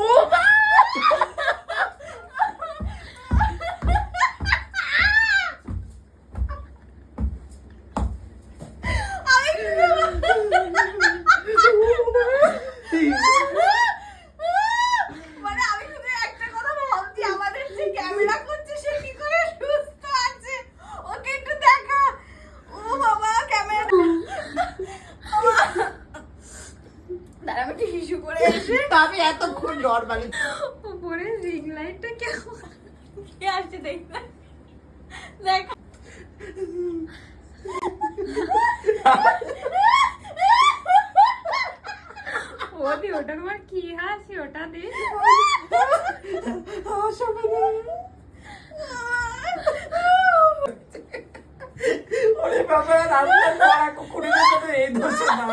ও মা মানে আমি শুধু একটা কথা ভাবছি, আমাদের যে ক্যামেরা করছে সে কি করে সুস্থ আছে, ওকে একটু দেখা। ও বাবা ক্যামেরা দাঁড়া আমি একটু হিসু করে এসে আমি এতক্ষণ নরমালি উপরে রিং লাইটটা কেমন কে আসছে দেখ না, দেখ ওদি ওটা তোমার কি হাসি, ওটা দে ওরে বাবা রাস্তায় কুকুরের সাথে এই দোষে না